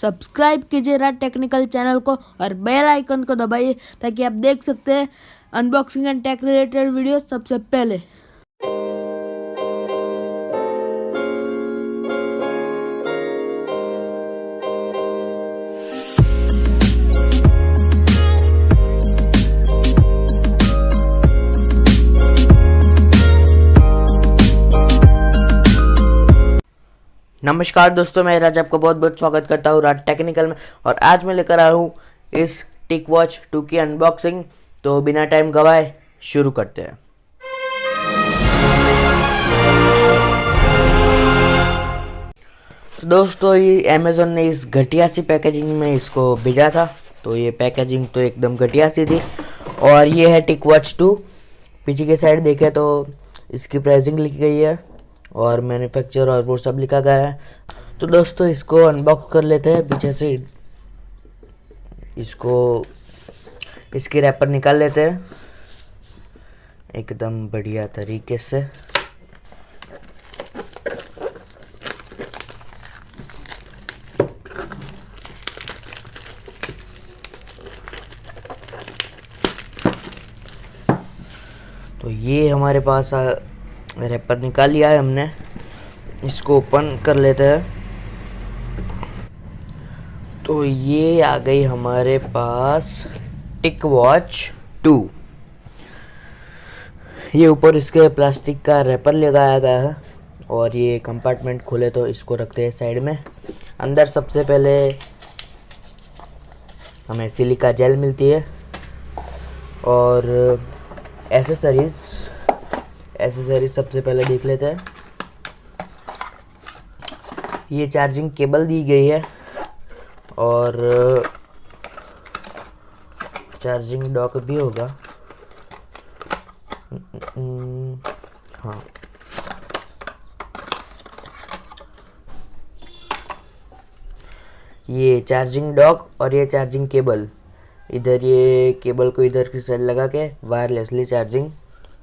Subscribe कीजिए राज technical channel को और बेल आइकन को दबाइए ताकि आप देख सकते हैं unboxing and tech related video सबसे पहले। नमस्कार दोस्तों, मैं राज आपका बहुत बहुत स्वागत करता हूँ राज टेक्निकल में। और आज मैं लेकर आया हूँ इस टिकवॉच 2 की अनबॉक्सिंग। तो बिना टाइम गवाए शुरू करते हैं। तो दोस्तों, ये अमेज़न ने इस घटिया सी पैकेजिंग में इसको भेजा था। तो ये पैकेजिंग तो एकदम घटिया सी थी। और ये है टिकवॉच 2। पीछे की साइड देखें तो इसकी प्राइसिंग लिखी गई है और मैन्युफैक्चर और वो सब लिखा गया है। तो दोस्तों, इसको अनबॉक्स कर लेते हैं। पीछे से इसकी रैपर निकाल लेते हैं एकदम बढ़िया तरीके से। तो ये हमारे पास रैपर निकाल लिया है हमने। इसको ओपन कर लेते हैं। तो ये आ गई हमारे पास टिकवॉच 2। ये ऊपर इसके प्लास्टिक का रैपर लगाया गया है और ये कंपार्टमेंट खोले तो इसको रखते हैं साइड में। अंदर सबसे पहले हमें सिलिका जेल मिलती है और एसेसरीज सबसे पहले देख लेते हैं। ये चार्जिंग केबल दी गई है और चार्जिंग डॉक भी होगा। हाँ, ये चार्जिंग डॉक और ये चार्जिंग केबल। इधर ये केबल को इधर की साइड लगा के वायरलेसली चार्जिंग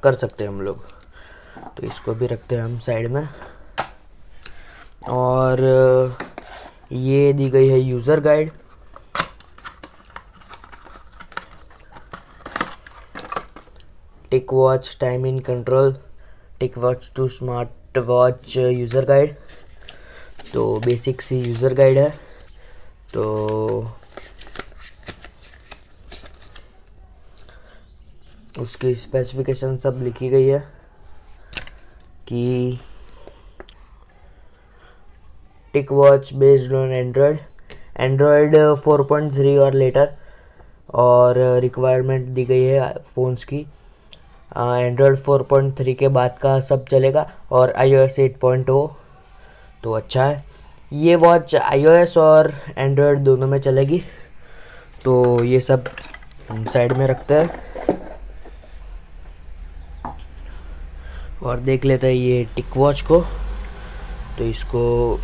कर सकते हैं हम लोग। तो इसको भी रखते हैं हम साइड में। और ये दी गई है user guide. TicWatch time in control, TicWatch 2 smart watch user guide. तो बेसिक सी यूज़र गाइड है। तो उसकी स्पेसिफिकेशन सब लिखी गई है कि टिकवॉच बेस्ड ऑन एंड्रॉयड 4.3 और लेटर। और रिक्वायरमेंट दी गई है फ़ोन्स की। एंड्रॉयड 4.3 के बाद का सब चलेगा और iOS 8.0 तो अच्छा है। ये वॉच iOS और एंड्रॉयड दोनों में चलेगी। तो ये सब हम साइड में रखते हैं और देख लेते हैं ये टिकवॉच को। तो इसको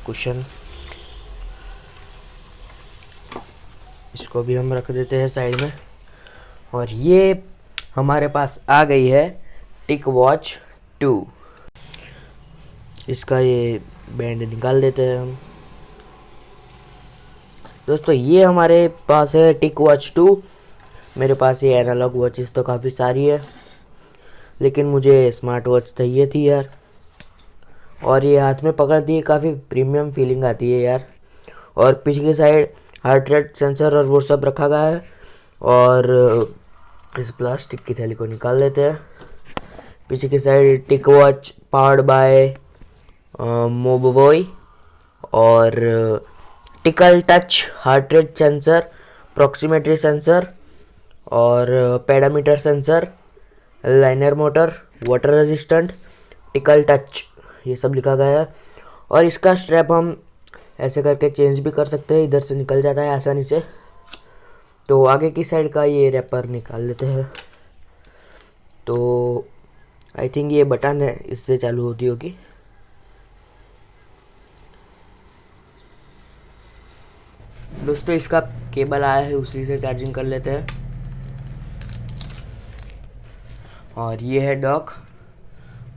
कुशन, इसको भी हम रख देते हैं साइड में। और ये हमारे पास आ गई है टिकवॉच 2। इसका ये बैंड निकाल देते हैं हम। दोस्तों, ये हमारे पास है टिकवॉच 2। मेरे पास ये एनालॉग वॉचेस तो काफ़ी सारी है, लेकिन मुझे स्मार्ट वॉच चाहिए थी यार। और ये हाथ में पकड़ती है, काफ़ी प्रीमियम फीलिंग आती है यार। और पीछे की साइड हार्ट रेट सेंसर और वो सब रखा गया है। और इस प्लास्टिक की थैली को निकाल लेते हैं। पीछे की side TicWatch powered by Mobvoi और tickle touch heart rate sensor, proximity sensor और pedometer sensor, linear motor, water resistant, tickle touch, ये सब लिखा गया है। और इसका स्ट्रैप हम ऐसे करके चेंज भी कर सकते हैं, इधर से निकल जाता है आसानी से। तो आगे की साइड का ये रैपर निकाल लेते हैं। तो आई थिंक ये बटन है, इससे चालू होती होगी। दोस्तों, इसका केबल आया है, उसी से चार्जिंग कर लेते हैं। और ये है डॉक।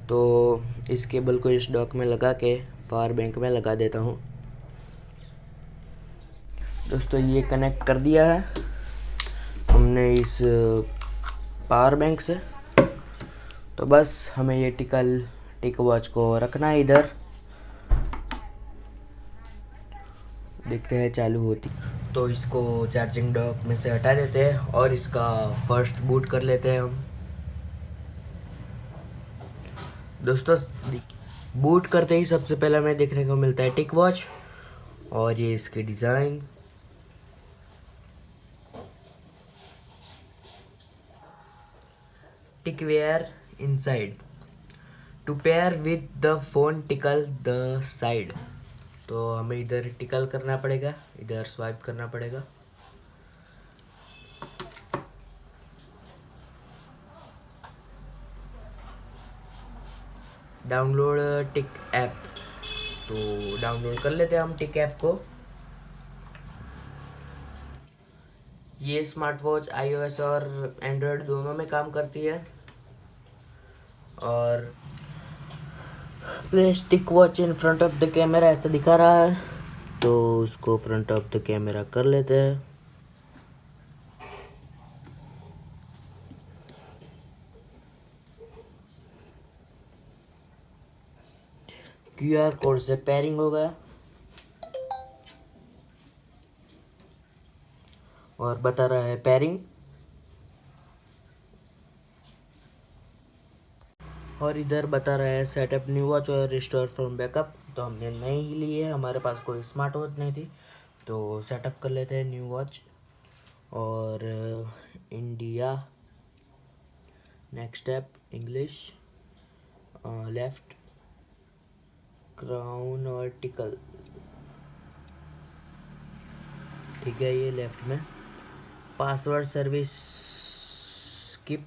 तो इस केबल को इस डॉक में लगा के पावर बैंक में लगा देता हूँ। दोस्तों ये कनेक्ट कर दिया है हमने इस पावर बैंक से। तो बस हमें ये टिक वॉच को रखना है इधर। देखते हैं चालू होती। तो इसको चार्जिंग डॉक में से हटा देते हैं और इसका फर्स्ट बूट कर लेते हैं हम। दोस्तों बूट करते ही सबसे पहले हमें देखने को मिलता है टिक वॉच और ये इसके design. Tick wear inside to pair with the phone tickle the side. तो हमें इधर टिकल करना पड़ेगा, इधर स्वाइप करना पड़ेगा। डाउनलोड टिक ऐप, तो डाउनलोड कर लेते हैं हम टिक ऐप को। ये स्मार्ट वॉच iOS और एंड्रॉयड दोनों में काम करती है। और place tick watch in front of the camera ऐसा दिखा रहा है, तो उसको फ्रंट ऑफ द कैमरा कर लेते हैं। QR कोड से पेयरिंग हो गया और बता रहा है पेयरिंग। और इधर बता रहा है सेटअप न्यू वॉच और रिस्टोर फ्रॉम बैकअप। तो हमने नई ही ली है, हमारे पास कोई स्मार्ट वॉच नहीं थी, तो सेटअप कर लेते हैं न्यू वॉच। और India, next step English, left crown और टिकल, ठीक है ये लेफ्ट में। Password service skip,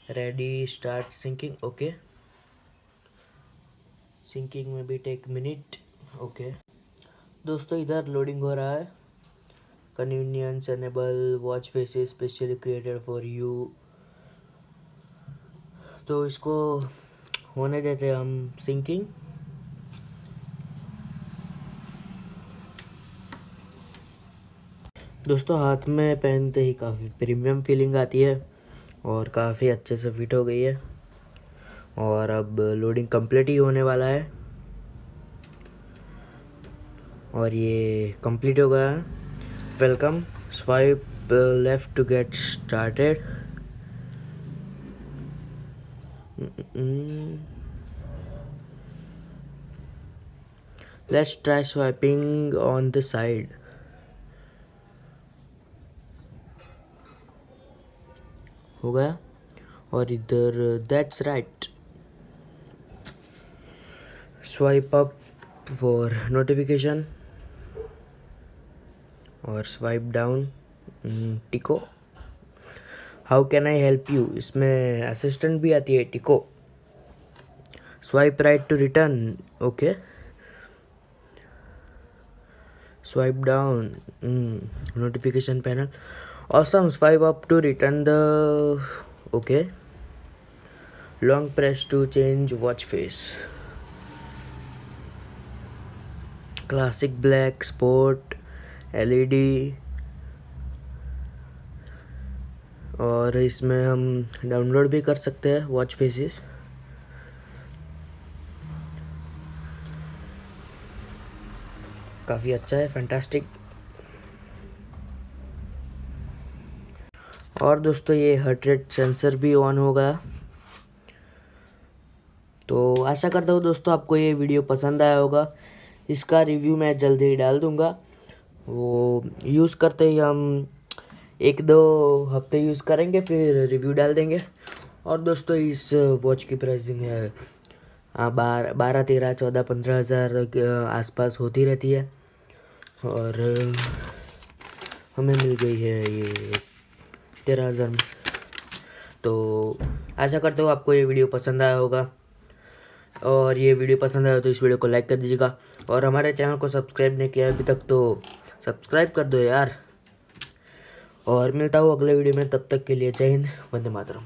ready start syncing, okay. Syncing में भी टेक मिनट, ओके। दोस्तों इधर लोडिंग हो रहा है। Convenience enable watch faces specially created for you. तो इसको होने देते हैं हम सिंकिंग। दोस्तों हाथ में पहनते ही काफ़ी प्रीमियम फीलिंग आती है और काफ़ी अच्छे से फिट हो गई है। और अब लोडिंग कंप्लीट ही होने वाला है और ये कंप्लीट हो गया है। Welcome, swipe left to get started. Let's try swiping on the side. हो गया। और इधर that's right, swipe up for notification और स्वाइप डाउन टिको। How can I help you, इसमें असिस्टेंट भी आती है टिको। Swipe right to return, okay. Swipe down notification panel, awesome. Swipe up to return the, okay. Long press to change watch face. Classic black, sport, LED। और इसमें हम download भी कर सकते हैं वॉच फेसेस। काफ़ी अच्छा है, फैंटास्टिक। और दोस्तों ये हार्ट रेट सेंसर भी ऑन हो गया। तो आशा करता हूँ दोस्तों आपको ये वीडियो पसंद आया होगा। इसका रिव्यू मैं जल्दी ही डाल दूँगा। वो यूज़ करते ही हम 1-2 हफ्ते यूज़ करेंगे, फिर रिव्यू डाल देंगे। और दोस्तों इस वॉच की प्राइसिंग है 12, 13, 14, 15 हज़ार के आसपास होती रहती है। और हमें मिल गई है ये 13,000 में। तो आशा करता हूँ आपको ये वीडियो पसंद आया होगा। और ये वीडियो पसंद आया तो इस वीडियो को लाइक कर दीजिएगा। और हमारे चैनल को सब्सक्राइब नहीं किया अभी तक तो सब्सक्राइब कर दो यार। और मिलता हूँ अगले वीडियो में, तब तक के लिए जय हिंद, वंदे मातरम।